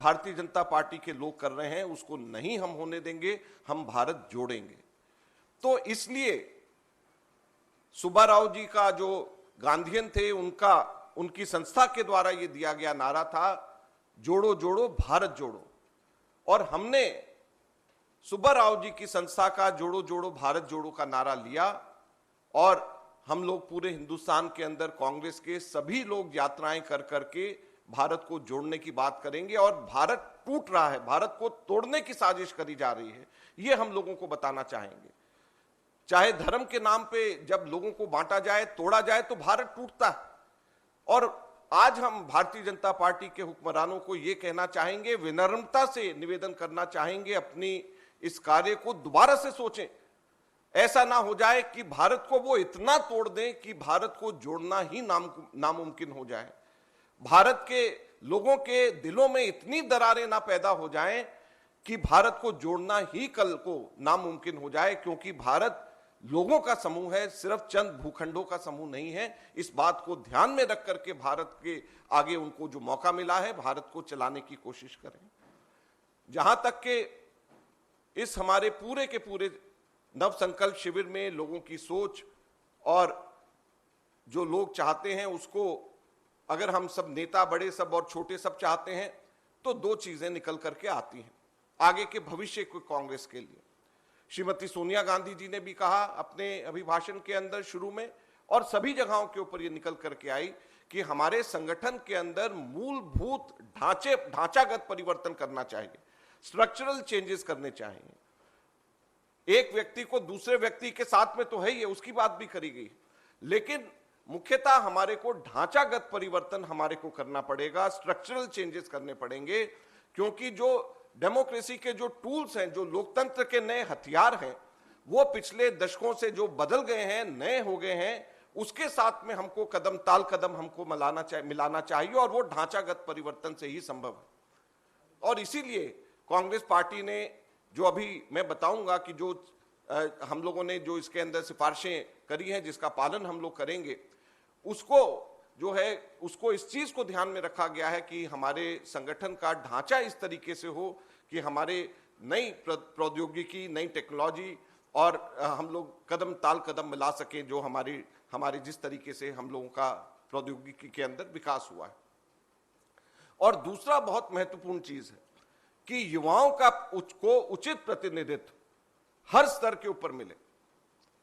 Bharatiya Janata party के लोग कर रहे हैं उसको नहीं हम होने देंगे, हम भारत जोड़ेंगे। तो इसलिए सुब्बा राव जी का जो गांधीयन थे, उनकी संस्था के द्वारा ये दिया गया नारा था, जोड़ो जोड़ो भारत जोड़ो। और हमने सुब्बा राव जी की संस्था का जोड़ो जोड़ो भारत जोड़ो का नारा लिया और हम लोग पूरे हिंदुस्तान के अंदर कांग्रेस के सभी लोग यात्राएं कर करके भारत को जोड़ने की बात करेंगे। और भारत टूट रहा है, भारत को तोड़ने की साजिश करी जा रही है, ये हम लोगों को बताना चाहेंगे। चाहे धर्म के नाम पे जब लोगों को बांटा जाए, तोड़ा जाए, तो भारत टूटता है। और आज हम भारतीय जनता पार्टी के हुक्मरानों को यह कहना चाहेंगे, विनम्रता से निवेदन करना चाहेंगे, अपनी इस कार्य को दोबारा से सोचें। ऐसा ना हो जाए कि भारत को वो इतना तोड़ दें कि भारत को जोड़ना ही नामुमकिन हो जाए। भारत के लोगों के दिलों में इतनी दरारें ना पैदा हो जाएं कि भारत को जोड़ना ही कल को नामुमकिन हो जाए। क्योंकि भारत लोगों का समूह है, सिर्फ चंद भूखंडों का समूह नहीं है। इस बात को ध्यान में रख करके भारत के आगे उनको जो मौका मिला है, भारत को चलाने की कोशिश करें। जहां तक के इस हमारे पूरे के पूरे नव संकल्प शिविर में लोगों की सोच और जो लोग चाहते हैं उसको, अगर हम सब नेता, बड़े सब और छोटे सब चाहते हैं, तो दो चीजें निकल करके आती हैं आगे के भविष्य को कांग्रेस के लिए। श्रीमती सोनिया गांधी जी ने भी कहा अपने अभिभाषण के अंदर शुरू में, और सभी जगहों के ऊपर ये निकल करके आई कि हमारे संगठन के अंदर मूलभूत ढांचागत परिवर्तन करना चाहिए, स्ट्रक्चरल चेंजेस करने चाहिए। एक व्यक्ति को दूसरे व्यक्ति के साथ में तो है ही, उसकी बात भी करी गई, लेकिन मुख्यतः हमारे को ढांचागत परिवर्तन हमारे को करना पड़ेगा, स्ट्रक्चरल चेंजेस करने पड़ेंगे। क्योंकि जो डेमोक्रेसी के जो टूल्स हैं, जो लोकतंत्र के नए हथियार हैं, वो पिछले दशकों से जो बदल गए हैं, नए हो गए हैं, उसके साथ में हमको कदम ताल कदम हमको मिलाना चाहिए, और वो ढांचागत परिवर्तन से ही संभव है। और इसीलिए कांग्रेस पार्टी ने जो अभी मैं बताऊंगा कि जो हम लोगों ने जो इसके अंदर सिफारिशें करी हैं, जिसका पालन हम लोग करेंगे, उसको जो है उसको इस चीज को ध्यान में रखा गया है कि हमारे संगठन का ढांचा इस तरीके से हो कि हमारे नई प्रौद्योगिकी, नई टेक्नोलॉजी और हम लोग कदम ताल कदम मिला सकें, जो हमारे जिस तरीके से हम लोगों का प्रौद्योगिकी के अंदर विकास हुआ है। और दूसरा बहुत महत्वपूर्ण चीज है कि युवाओं को उचित प्रतिनिधित्व हर स्तर के ऊपर मिले।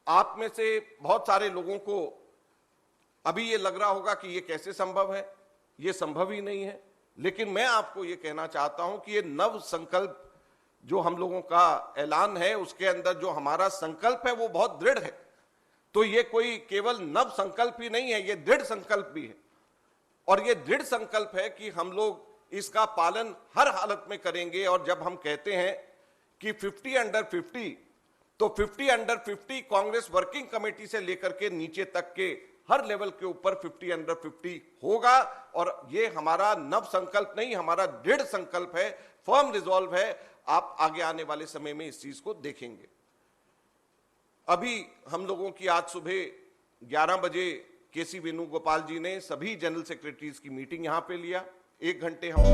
आप में से बहुत सारे लोगों को अभी ये लग रहा होगा कि ये कैसे संभव है, ये संभव ही नहीं है, लेकिन मैं आपको ये कहना चाहता हूं कि ये नव संकल्प जो हम लोगों का ऐलान है, उसके अंदर जो हमारा संकल्प है वो बहुत दृढ़ है। तो ये कोई केवल नव संकल्प ही नहीं है, ये दृढ़ संकल्प भी है। और ये दृढ़ संकल्प है कि हम लोग इसका पालन हर हालत में करेंगे। और जब हम कहते हैं कि 50 अंडर 50, तो 50 अंडर 50 कांग्रेस वर्किंग कमेटी से लेकर के नीचे तक के हर लेवल के ऊपर 50 अंडर 50 होगा। और ये हमारा नव संकल्प नहीं, हमारा दृढ़ संकल्प है, फर्म रिजॉल्व है। आप आगे आने वाले समय में इस चीज को देखेंगे। अभी हम लोगों की आज सुबह 11 बजे केसी वेणुगोपाल जी ने सभी जनरल सेक्रेटरीज की मीटिंग यहां पे लिया। 1 घंटे हम